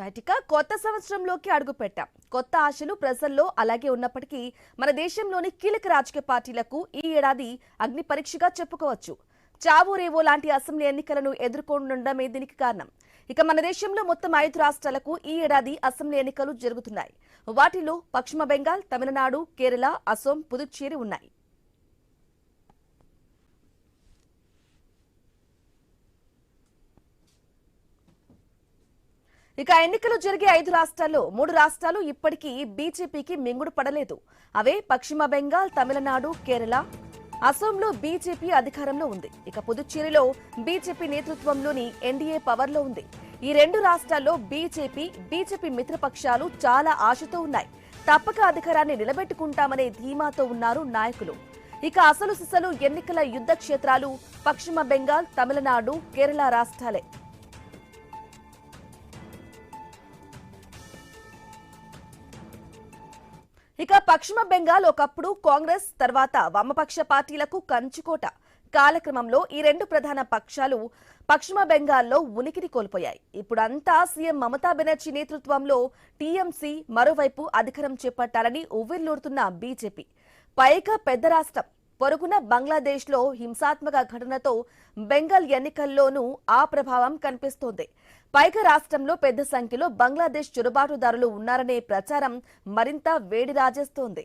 బయటిక కొత్త సంవత్సరంలోకి అడుగుపెట్టాం. కొత్త ఆశలు ప్రజల్లో అలాగే ఉన్నప్పటికీ మన దేశంలోని కీలక రాజకీయ పార్టీలకు ఈ ఏడాది అగ్ని పరీక్షగా చెప్పుకోవచ్చు. చావో రేవో లాంటి అసెంబ్లీ ఎన్నికలను ఎదుర్కొనుండడమే దీనికి కారణం. ఇక మన దేశంలో మొత్తం 5 రాష్ట్రాలకు ఈ ఏడాది అసెంబ్లీ ఎన్నికలు జరుగుతున్నాయి. వాటిలో పశ్చిమ బెంగాల్, తమిళనాడు, కేరళ, అసోం, పుదుచ్చేరి ఉన్నాయి. ఇక ఎన్నికలు జరిగే 5 రాష్ట్రాల్లో 3 రాష్ట్రాలు ఇప్పటికీ బీజేపీకి మింగుడు పడలేదు. అవే పశ్చిమ బెంగాల్, తమిళనాడు, కేరళ. అసోంలో బీజేపీ అధికారంలో ఉంది. ఇక పుదుచ్చేరిలో బీజేపీ నేతృత్వంలోని ఎన్డీఏ పవర్లో ఉంది. ఈ 2 రాష్ట్రాల్లో బీజేపీ మిత్రపక్షాలు చాలా ఆశతో ఉన్నాయి. తప్పక అధికారాన్ని నిలబెట్టుకుంటామనే ధీమాతో ఉన్నారు నాయకులు. ఇక అసలు సిసలు ఎన్నికల యుద్ధ క్షేత్రాలు పశ్చిమ బెంగాల్, తమిళనాడు, కేరళ రాష్ట్రాలే. ఇక పశ్చిమ బెంగాల్ ఒకప్పుడు కాంగ్రెస్ తర్వాత వామపక్ష పార్టీలకు కంచుకోట. కాలక్రమంలో ఈ 2 ప్రధాన పక్షాలు పశ్చిమ బెంగాల్లో ఉనికిని కోల్పోయాయి. ఇప్పుడంతా సీఎం మమతా బెనర్జీ నేతృత్వంలో టీఎంసీ, మరోవైపు అధికారం చేపట్టాలని ఉవ్విళ్లూరుతున్న బీజేపీ. పైగా పెద్ద రాష్ట్రం పొరుగున బంగ్లాదేశ్ లో హింసాత్మక ఘటనతో బెంగాల్ ఎన్నికల్లోనూ ఆ ప్రభావం కనిపిస్తోంది. పైగా రాష్ట్రంలో పెద్ద సంఖ్యలో బంగ్లాదేశ్ చొరబాటుదారులు ఉన్నారనే ప్రచారం మరింత వేడి రాజేస్తోంది.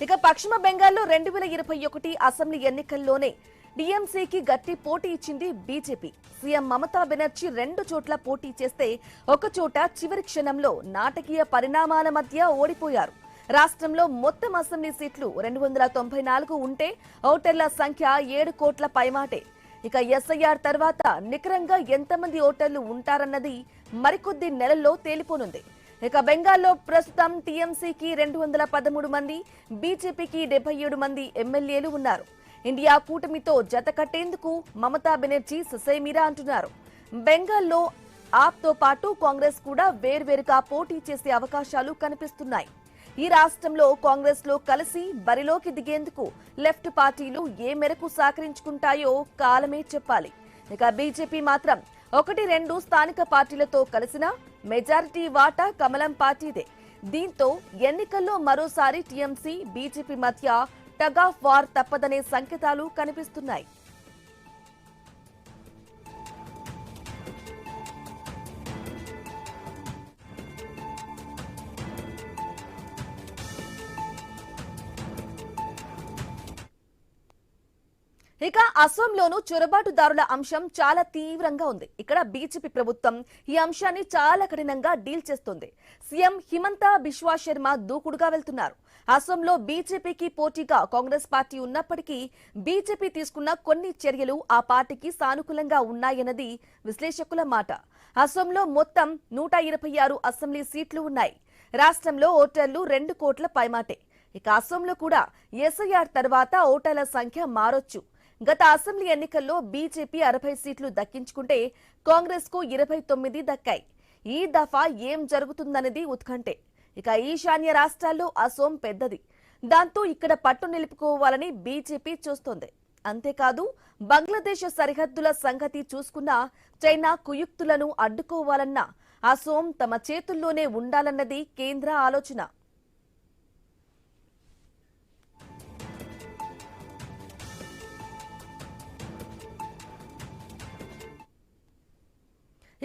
ఇక పశ్చిమ బెంగాల్లో 2021 అసెంబ్లీ ఎన్నికల్లోనే టీఎంసీకి గట్టి పోటీ ఇచ్చింది బీజేపీ. సీఎం మమతా బెనర్జీ 2 చోట్ల పోటీ చేస్తే ఒక చోట చివరి క్షణంలో నాటకీయ పరిణామాల మధ్య ఓడిపోయారు. రాష్ట్రంలో మొత్తం అసెంబ్లీ సీట్లు 294 ఉంటే ఓటర్ల సంఖ్య 7 కోట్ల పైమాటే. ఇక ఎస్ఐఆర్ తర్వాత నికరంగా ఎంతమంది ఓటర్లు ఉంటారన్నది మరికొద్ది నెలల్లో తేలిపోనుంది. ఇక బెంగాల్లో ప్రస్తుతం టీఎంసీకి 213 మంది, బీజేపీకి 77 మంది ఎమ్మెల్యేలు ఉన్నారు. ఇండియా కూటమితో జత కట్టేందుకు మమతా బెనర్జీ ససేమిరా అంటున్నారు. బెంగాల్లో ఆప్తో పాటు కాంగ్రెస్ కూడా వేర్వేరుగా పోటీ చేసే అవకాశాలు కనిపిస్తున్నాయి. ఈ రాష్ట్రంలో కాంగ్రెస్ లో కలిసి బరిలోకి దిగేందుకు లెఫ్ట్ పార్టీలు ఏ మేరకు సహకరించుకుంటాయో కాలమే చెప్పాలి. ఇక బీజేపీ మాత్రం 1-2 స్థానిక పార్టీలతో కలిసిన మెజారిటీ వాటా కమలం పార్టీదే. దీంతో ఎన్నికల్లో మరోసారి టీఎంసీ, బీజేపీ మధ్య టగ్ ఆఫ్ వార్ తప్పదనే సంకేతాలు కనిపిస్తున్నాయి. ఇక అసోంలోనూ చొరబాటుదారుల అంశం చాలా తీవ్రంగా ఉంది. ఇక్కడ బీజేపీ ప్రభుత్వం ఈ అంశాన్ని చాలా కఠినంగా డీల్ చేస్తుంది. సీఎం హిమంత బిశ్వా శర్మ దూకుడుగా వెళ్తున్నారు. అసోంలో బీజేపీకి పోటీగా కాంగ్రెస్ పార్టీ ఉన్నప్పటికీ బీజేపీ తీసుకున్న కొన్ని చర్యలు ఆ పార్టీకి సానుకూలంగా ఉన్నాయన్నది విశ్లేషకుల మాట. అసోంలో మొత్తం 126 అసెంబ్లీ సీట్లు ఉన్నాయి. రాష్ట్రంలో ఓటర్లు 2 కోట్ల పైమాటే. ఇక అసోంలో కూడా ఎస్ఐఆర్ తర్వాత ఓటర్ల సంఖ్య మారొచ్చు. గత అసెంబ్లీ ఎన్నికల్లో బీజేపీ 60 సీట్లు దక్కించుకుంటే కాంగ్రెస్ కు 29 దక్కాయి. ఈ దఫా ఏం జరుగుతుందనేది ఉత్కంఠే. ఇక ఈశాన్య రాష్ట్రాల్లో అసోం పెద్దది. దాంతో ఇక్కడ పట్టు నిలుపుకోవాలని బీజేపీ చూస్తోంది. అంతేకాదు బంగ్లాదేశ్ సరిహద్దుల సంగతి చూసుకున్నా చైనా కుయుక్తులను అడ్డుకోవాలన్నా అసోం తమ చేతుల్లోనే ఉండాలన్నది కేంద్ర ఆలోచన.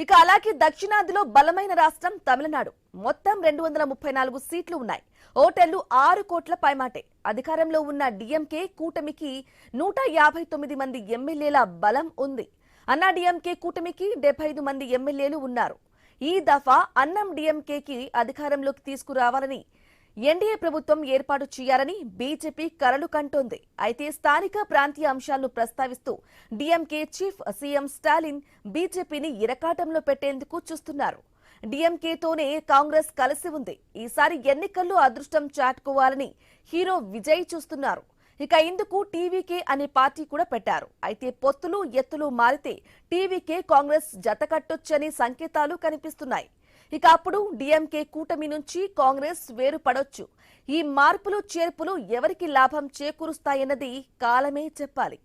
ఇక అలాగే దక్షిణాదిలో బలమైన రాష్ట్రం తమిళనాడు. మొత్తం 234 సీట్లు ఉన్నాయి. ఓటర్లు 6 కోట్ల పైమాటే. అధికారంలో ఉన్న డీఎంకే కూటమికి 159 మంది ఎమ్మెల్యేల బలం ఉంది. అన్నా డీఎంకే కూటమికి 75 మంది ఎమ్మెల్యేలు ఉన్నారు. ఈ దఫా అన్నం డీఎంకేకి అధికారంలోకి తీసుకురావాలని ఎన్డీఏ ప్రభుత్వం ఏర్పాటు చేయాలని బీజేపీ కలలు కంటోంది. అయితే స్థానిక ప్రాంతీయ అంశాలను ప్రస్తావిస్తూ డీఎంకే చీఫ్ సీఎం స్టాలిన్ బీజేపీని ఇరకాటంలో పెట్టేందుకు చూస్తున్నారు. డీఎంకేతోనే కాంగ్రెస్ కలిసి ఉంది. ఈసారి ఎన్నికల్లో అదృష్టం చాటుకోవాలని హీరో విజయ్ చూస్తున్నారు. ఇక ఇందుకు టీవీకే అనే పార్టీ కూడా పెట్టారు. అయితే పొత్తులు ఎత్తులు మారితే టీవీకే కాంగ్రెస్ జతకట్టొచ్చని సంకేతాలు కనిపిస్తున్నాయి. ఇక అప్పుడు డిఎంకే కూటమి నుంచి కాంగ్రెస్ వేరుపడొచ్చు. ఈ మార్పులు చేర్పులు ఎవరికి లాభం చేకూరుస్తాయన్నది కాలమే చెప్పాలి.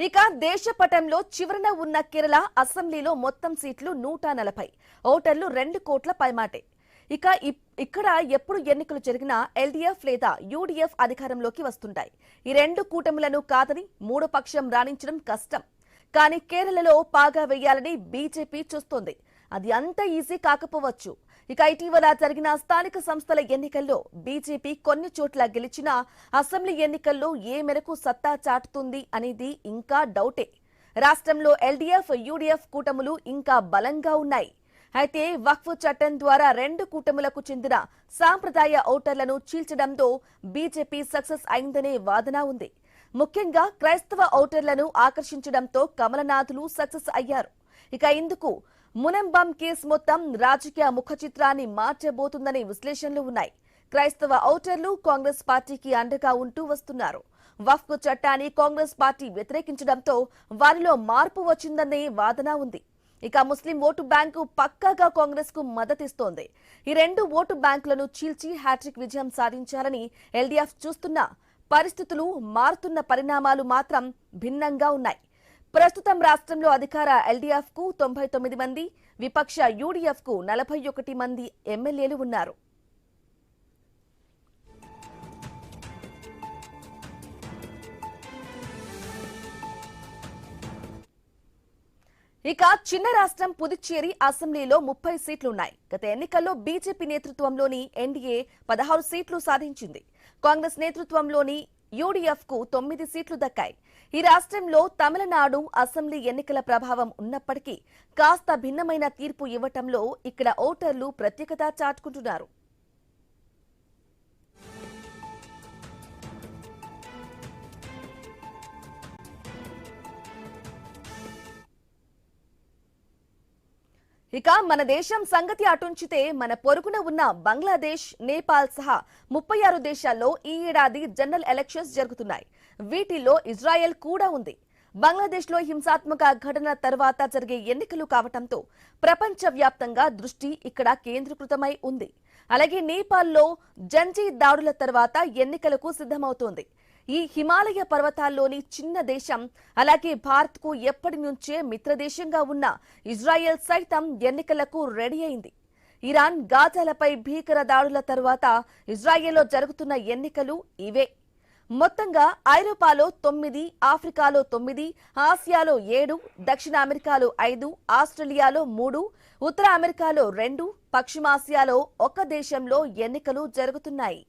ఇక దేశ పటంలో చివరన ఉన్న కేరళ అసెంబ్లీలో మొత్తం సీట్లు 140. ఓటర్లు 2 కోట్ల పైమాటే. ఇక ఇక్కడ ఎప్పుడు ఎన్నికలు జరిగినా ఎల్డీఎఫ్ లేదా యూడీఎఫ్ అధికారంలోకి వస్తుంటాయి. ఈ రెండు కూటములను కాదని మూడో పక్షం రాణించడం కష్టం. కానీ కేరళలో పాగా వేయాలని బీజేపీ చూస్తోంది. అది అంత ఈజీ కాకపోవచ్చు. ఇక ఇటీవల జరిగిన స్థానిక సంస్థల ఎన్నికల్లో బీజేపీ కొన్ని చోట్ల గెలిచినా అసెంబ్లీ ఎన్నికల్లో ఏ మేరకు సత్తా చాటుతుంది అనేది ఇంకా డౌటే. రాష్ట్రంలో ఎల్డీఎఫ్, యూడీఎఫ్ కూటములు ఇంకా బలంగా ఉన్నాయి. అయితే వక్ఫ్ చట్టం ద్వారా రెండు కూటములకు చెందిన సాంప్రదాయ ఓటర్లను చీల్చడంతో బీజేపీ సక్సెస్ అయిందనే వాదన ఉంది. ముఖ్యంగా క్రైస్తవ ఓటర్లను ఆకర్షించడంతో కమలనాథులు సక్సెస్ అయ్యారు. ఇక ఇందుకు మునంబం కేసు మొత్తం రాజకీయ ముఖ చిత్రాన్ని మార్చబోతుందనే విశ్లేషణలు ఉన్నాయి. క్రైస్తవ ఓటర్లు కాంగ్రెస్ పార్టీకి అండగా ఉంటూ వస్తున్నారు. వక్ఫ్ చట్టాన్ని కాంగ్రెస్ పార్టీ వ్యతిరేకించడంతో వారిలో మార్పు వచ్చిందనే వాదన ఉంది. ఇక ముస్లిం ఓటు బ్యాంకు పక్కాగా కాంగ్రెస్ కు మద్దతిస్తోంది. ఈ రెండు ఓటు బ్యాంకులను చీల్చి హ్యాట్రిక్ విజయం సాధించాలని ఎల్డీఎఫ్ చూస్తున్నా పరిస్థితులు మారుతున్న పరిణామాలు మాత్రం భిన్నంగా ఉన్నాయి. ప్రస్తుతం రాష్ట్రంలో అధికార ఎల్డీఎఫ్ కు 99 మంది, విపక్ష యూడీఎఫ్ కు 41 మంది ఎమ్మెల్యేలు ఉన్నారు. ఇక చిన్న రాష్ట్రం పుదుచ్చేరి అసెంబ్లీలో 30 సీట్లున్నాయి. గత ఎన్నికల్లో బీజేపీ నేతృత్వంలోని ఎన్డీఏ 16 సీట్లు సాధించింది. కాంగ్రెస్ నేతృత్వంలోని యూడీఎఫ్ కు 9 సీట్లు దక్కాయి. ఈ రాష్ట్రంలో తమిళనాడు అసెంబ్లీ ఎన్నికల ప్రభావం ఉన్నప్పటికీ కాస్త భిన్నమైన తీర్పు ఇవ్వటంలో ఇక్కడ ఓటర్లు ప్రత్యేకత చాటుకుంటున్నారు. ఇక మన దేశం సంగతి అటుంచితే మన పొరుగున ఉన్న బంగ్లాదేశ్, నేపాల్ సహా 36 దేశాల్లో ఈ ఏడాది జనరల్ ఎలక్షన్స్ జరుగుతున్నాయి. వీటిల్లో ఇజ్రాయెల్ కూడా ఉంది. బంగ్లాదేశ్ లో హింసాత్మక ఘటన తర్వాత జరిగే ఎన్నికలు కావటంతో ప్రపంచ వ్యాప్తంగా దృష్టి ఇక్కడ కేంద్రీకృతమై ఉంది. అలాగే నేపాల్లో జంజీ దాడుల తర్వాత ఎన్నికలకు సిద్ధమవుతోంది. ఈ హిమాలయ పర్వతాల్లోని చిన్న దేశం, అలాగే భారత్ కు ఎప్పటి నుంచే మిత్రదేశంగా ఉన్న ఇజ్రాయెల్ సైతం ఎన్నికలకు రెడీ అయింది. ఇరాన్, గాజాలపై భీకర దాడుల తర్వాత ఇజ్రాయెల్లో జరుగుతున్న ఎన్నికలు ఇవే. మొత్తంగా ఐరోపాలో 9, ఆఫ్రికాలో 9, ఆసియాలో 7, దక్షిణ అమెరికాలో 5, ఆస్ట్రేలియాలో 3, ఉత్తర అమెరికాలో 2, పశ్చిమాసియాలో 1 దేశంలో ఎన్నికలు జరుగుతున్నాయి.